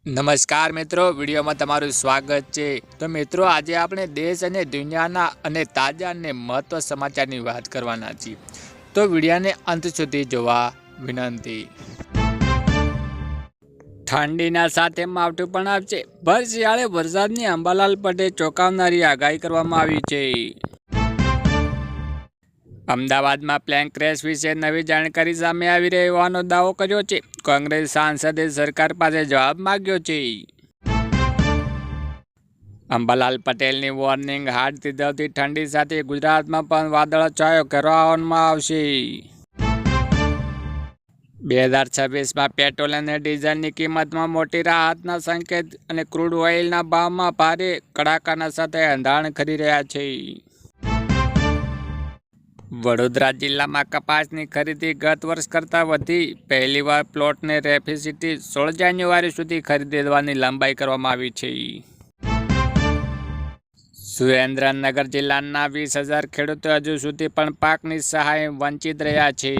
નમસ્કાર મિત્રો, વિડીયોમાં તમારું સ્વાગત છે। તો મિત્રો, આજે આપણે દેશ અને દુનિયાના અને તાજા અને મહત્વ સમાચારની વાત કરવાના છીએ। તો વિડીયોને અંત સુધી જોવા વિનંતી। ઠંડીના સાથે માવઠું પણ આવશે। ભર શિયાળે વરસાદની અંબાલાલ પટેલે ચોંકાવનારી આગાહી કરવામાં આવી છે। અમદાવાદમાં પ્લેન ક્રેશ વિશે નવી જાણકારી સામે આવી રહી હોવાનો દાવો કર્યો છે। કોંગ્રેસ સાંસદે સરકાર પાસે જવાબ માંગ્યો છે। અંબાલાલ પટેલની વોર્નિંગ, હાડ થીજાવતી ઠંડી સાથે ગુજરાતમાં પણ વાદળછાયો કરવામાં આવશે। 2026માં પેટ્રોલ અને ડીઝલની કિંમતમાં મોટી રાહતના સંકેત અને ક્રૂડ ઓઇલના ભાવમાં ભારે કડાકાના સાથે અંધાણ કરી રહ્યા છે। વડોદરા જિલ્લામાં કપાસની ખરીદી ગત વર્ષ કરતાં વધી। પહેલીવાર પ્લોટને રેફિસિટી 16 જાન્યુઆરી સુધી ખરીદવાની લંબાઈ કરવામાં આવી છે। સુરેન્દ્રનગર જિલ્લાના 20,000 ખેડૂતો હજુ સુધી પણ પાકની સહાય વંચિત રહ્યા છે।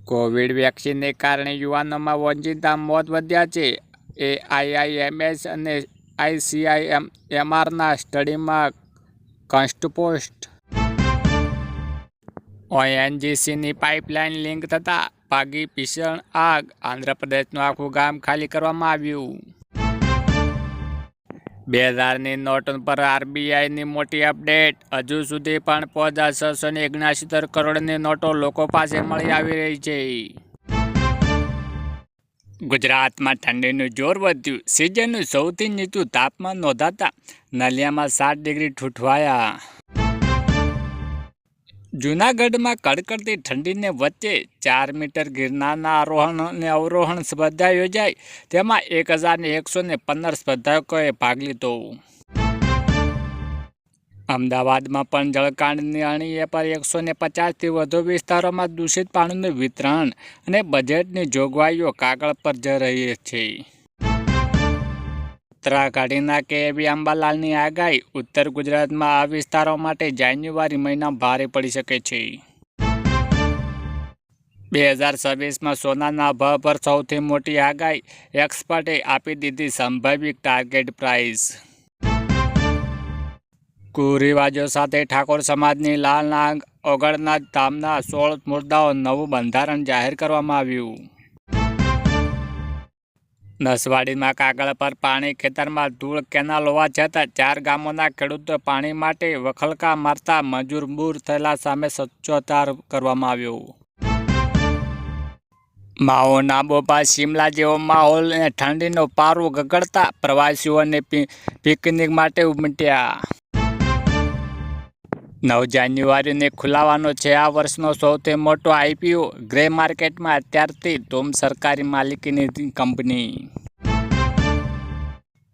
કોવિડ વેક્સિનને કારણે યુવાનોમાં ઓચિંતા મોત વધ્યા છે। AIIMS અને ICIMRના સ્ટડીમાં કન્સ્ટપોસ્ટ ONGCની પાઇપલાઇન લીક થતાં ભાગી ભીષણ આગ। આંધ્રપ્રદેશનું આખું ગામ ખાલી કરવામાં આવ્યું। 2000ની નોટો પર RBIની મોટી અપડેટ। હજુ સુધી પણ 5,679 કરોડની નોટો લોકો પાસે મળી આવી રહી છે। ગુજરાતમાં ઠંડીનું જોર વધ્યું। સિઝનનું સૌથી નીચું તાપમાન નોંધાતા નલિયામાં 7 ડિગ્રી ઠૂંઠવાયા। જૂનાગઢમાં કડકડતી ઠંડીને વચ્ચે 4 મીટર ગિરનારના આરોહણ અને અવરોહણ સ્પર્ધા યોજાઈ। તેમાં 1,115 સ્પર્ધકોએ ભાગ લીધો। અમદાવાદમાં પણ જળકાંડની અણીએ પર 150થી વધુ વિસ્તારોમાં દૂષિત પાણીનું વિતરણ અને બજેટની જોગવાઈઓ કાગળ પર જ રહી છે। ઉત્તરાખંડના કેવી અંબાલાલની આગાહી। ઉત્તર ગુજરાતમાં આ વિસ્તારો માટે જાન્યુઆરી મહિના ભારે પડી શકે છે। 2026માં સોનાના ભાવ પર સૌથી મોટી આગાહી। એક્સપર્ટે આપી દીધી સંભવિત ટાર્ગેટ પ્રાઇસ। કુરિવાજો સાથે ઠાકોર સમાજની લાલ આંખ ઓગળના ધામના 16 મુદ્દાઓ નવું બંધારણ જાહેર કરવામાં આવ્યું। નસવાડીમાં કાગળ પર પાણી, ખેતરમાં ધૂળ, કેનાલ હોવા છતાં 4 ગામોના ખેડૂતો પાણી માટે વખલકા મારતા મજબૂર થયેલા સામે સૂત્રોચ્ચાર કરવામાં આવ્યો। માઉન્ટ આબુ પર શિમલા જેવો માહોલ અને ઠંડીનો પારો ગગડતા પ્રવાસીઓને પિકનિક માટે ઉમટ્યા। 9 જાન્યુઆરીને ખુલવાનો છે આ વર્ષનો સૌથી મોટો IPO। ગ્રે માર્કેટમાં અત્યારથી ધૂમ સરકારી માલિકીની કંપની।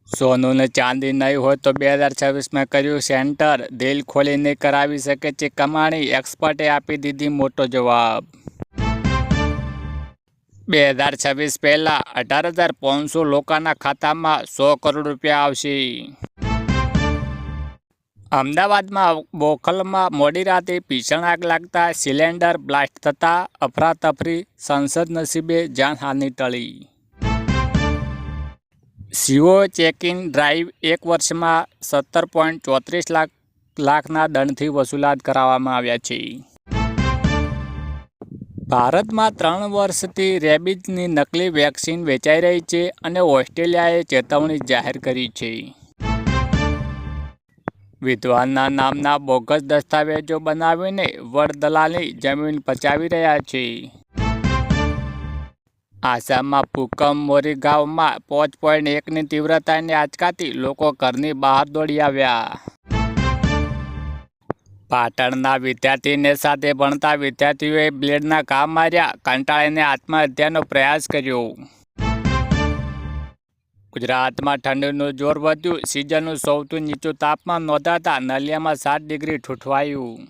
સોનું ને ચાંદી નહીં હોય તો 2026માં કર્યું સેન્ટર। દિલ ખોલીને કરાવી શકે છે કમાણી। એક્સપર્ટે આપી દીધી મોટો જવાબ। 2026 પહેલા 18,500 લોકોના ખાતામાં 100 કરોડ રૂપિયા આવશે। અમદાવાદમાં બોખલમાં મોડી રાતે ભીષણ આગ લાગતા સિલિન્ડર બ્લાસ્ટ થતાં અફરાતફરી। સંસદ નસીબે જાનહાનિ ટળી। CO ચેકિંગ ડ્રાઈવ 1 વર્ષમાં 17.34 લાખના દંડથી વસૂલાત કરવામાં આવ્યા છે। ભારતમાં 3 વર્ષથી રેબિઝની નકલી વેક્સિન વેચાઈ રહી છે અને ઓસ્ટ્રેલિયાએ ચેતવણી જાહેર કરી છે। વિદ્વાનના નામના બોગસ દસ્તાવેજો બનાવીને વડદલાલની જમીન પચાવી રહ્યા છે। આસામમાં ભૂકંપ, મોરીગાંવમાં 5.1ની તીવ્રતાને આંચકાથી લોકો ઘરની બહાર દોડી આવ્યા। પાટણના વિદ્યાર્થીને સાથે ભણતા વિદ્યાર્થીઓએ બ્લેડના ઘા માર્યા। કંટાળીને આત્મહત્યાનો પ્રયાસ કર્યો। ગુજરાતમાં ઠંડીનું જોર વધ્યું। સિઝનનું સૌથી નીચું તાપમાન નોંધાતા નલિયામાં 7 ડિગ્રી ઠૂંઠવાયું।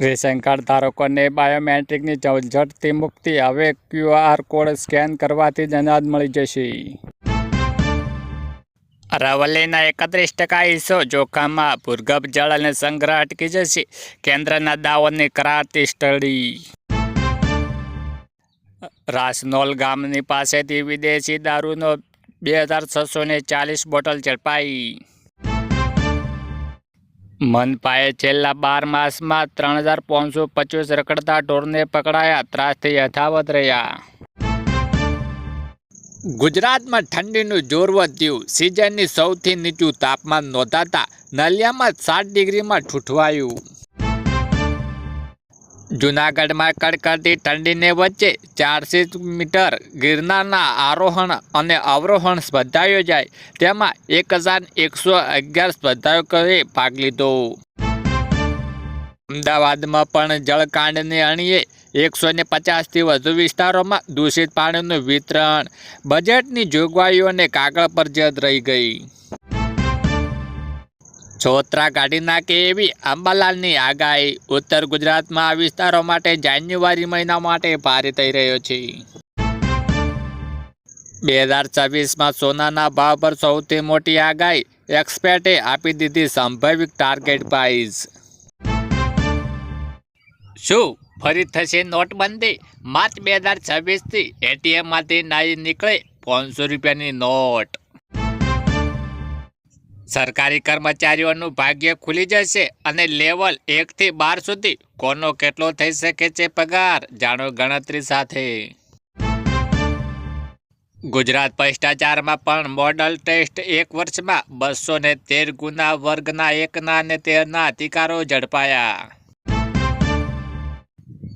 રેશન કાર્ડ ધારકોને બાયોમેટ્રિકની ઝંઝટથી મુક્તિ। હવે QR કોડ સ્કેન કરવાથી જ અનાજ મળી જશે। અરવલ્લીના 31% હિસ્સો જોખમમાં। ભૂગર્ભ જળ અને સંગ્રહ અટકી જશે। કેન્દ્રના દાવોની કરારતી સ્ટડી। રાસનોલ ગામની પાસેથી વિદેશી દારૂનો 2640 બોટલ ઝડપાઈ. મનપાએ છેલ્લા 12 માસમાં 3525 રખડતા ઢોરને પકડાયા. ત્રાસથી યથાવત રહ્યા. ગુજરાતમાં ઠંડીનું જોર વધ્યું. સિઝનની સૌથી નીચું તાપમાન નોંધાતા નલિયામાં 7 ડિગ્રીમાં ઠૂઠવાયું. જૂનાગઢમાં કડકડતી ઠંડીને વચ્ચે 400 મીટર ગિરનારના આરોહણ અને અવરોહણ સ્પર્ધા યોજાઈ. તેમાં 1111 સ્પર્ધકોએ ભાગ લીધો. અમદાવાદમાં પણ જળકાંડની અણીએ 150થી વધુ વિસ્તારોમાં દૂષિત પાણીનું વિતરણ. બજેટની જોગવાઈઓને કાગળ પર જ રહી ગઈ. છોતરા કાઢી નાખે એવી અંબાલાલની આગાહી. ઉત્તર ગુજરાતમાં આ વિસ્તારો માટે જાન્યુઆરી મહિના માટે ભારે થઈ રહ્યો છે. 2026માં સોનાના ભાવ પર સૌથી મોટી આગાહી. એક્સપર્ટે આપી દીધી સંભવિત ટાર્ગેટ પ્રાઇસ. શું ફરી થશે નોટબંધી? માર્ચ 2026થી એટીએમમાંથી નહીં નીકળે 500 રૂપિયાની નોટ. સરકારી કર્મચારીઓનું ભાગ્ય ખુલી જશે અને લેવલ 1 થી 12 સુધી કોનો કેટલો થઈ શકે છે પગાર? જાણો ગણતરી સાથે. ગુજરાત ભ્રષ્ટાચારમાં પણ મોડલ ટેસ્ટ. 1 વર્ષમાં 213 ગુના. વર્ગના 1ના અને 13ના અધિકારો ઝડપાયા.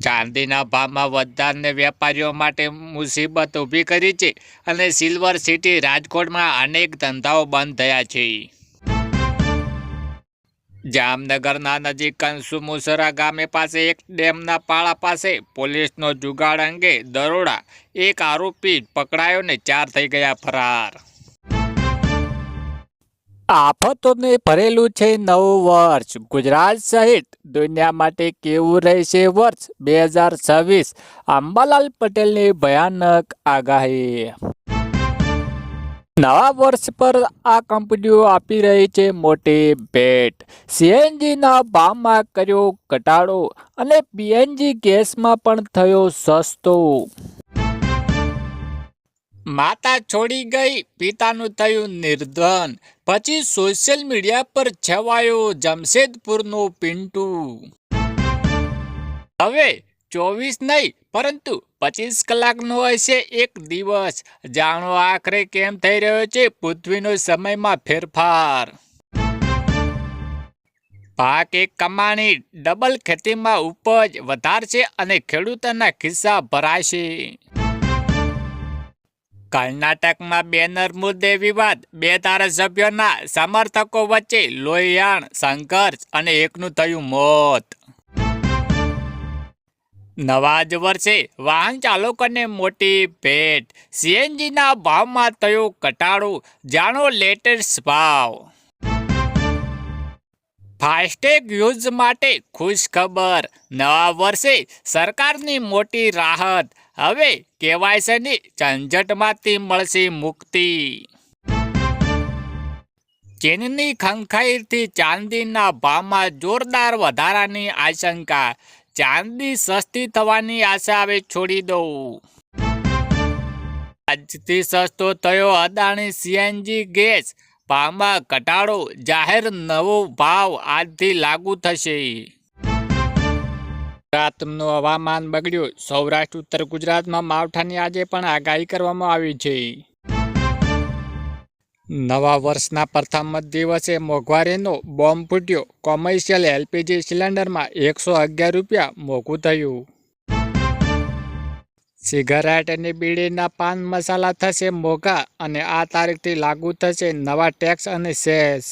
ચાંદીના ભાવમાં વધારને વેપારીઓ માટે મુસીબત ઊભી કરી છે અને સિલ્વર સિટી રાજકોટમાં અનેક ધંધાઓ બંધ થયા છે. જામનગરના નજીક કંસુમુસરા ગામે પાસે એક ડેમના પાળા પાસે પોલીસનો જુગાડ અંગે દરોડા. 1 આરોપી પકડાયો ને 4 થઈ ગયા ફરાર. આફતોને ભરેલું છે નવું વર્ષ. ગુજરાત સહિત દુનિયા માટે કેવું રહેશે વર્ષ 2026? અંબાલાલ પટેલની ભયાનક આગાહી. નવા વર્ષ પર આ કંપનીઓ આપી રહી છે મોટી ભેટ. સીએનજીના ભાવમાં કર્યો ઘટાડો અને પીએનજી ગેસમાં પણ થયો સસ્તો. માતા છોડી ગઈ, પિતાનું થયું નિર્ધન. પછી સોશિયલ મીડિયા પર છવાયો જમશેદપુરનો પિન્ટુ. હવે 24 નહીં પરંતુ 25 કલાકનો હશે એક દિવસ. જાણો આખરે કેમ થઈ રહ્યો છે પૃથ્વીનો સમયમાં ફેરફાર. પાક એક કમાણી. ડબલ ખેતીમાં ઉપજ વધારશે અને ખેડૂતોના ખિસ્સા ભરાશે. કર્ણાટકમાં બેનર મુદ્દે વિવાદ. 2 ધારાસભ્યોના સમર્થકો વચ્ચે લોહિયાણ સંઘર્ષ અને એકનું થયું મોત. નવા જ વર્ષે વાહન ચાલકોને મોટી ભેટ. સીએનજીના ભાવમાં થયો ઘટાડો. જાણો લેટેસ્ટ ભાવ. ફાસ્ટેગ યુઝ માટે ખુશ ખબર. નવા વર્ષે સરકારની મોટી રાહત. હવે કેવાયસીની ઝંઝટમાંથી મળશે મુક્તિ. ચીનની ખંખાઈરથી ચાંદીના ભાવમાં જોરદાર વધારાની આશંકા. ચાંદી સસ્તી થવાની આશા હવે છોડી દો. આજથી સસ્તો થયો અદાણી સીએનજી ગેસ. ભાવમાં ઘટાડો. જાહેર નવો ભાવ આજથી લાગુ થશે. ગુજરાતનું હવામાન બગડ્યું. સૌરાષ્ટ્ર ઉત્તર ગુજરાતમાં માવઠાની આજે પણ આગાહી કરવામાં આવી છે. નવા વર્ષના પ્રથમ દિવસે મોંઘવારીનો બોમ્બ ફૂટ્યો. કોમર્શિયલ એલપીજી સિલિન્ડરમાં 111 રૂપિયા મોંઘું થયું. સિગારેટ અને બીડીના પાન મસાલા થશે મોંઘા અને આ તારીખથી લાગુ થશે નવા ટેક્સ અને સેસ.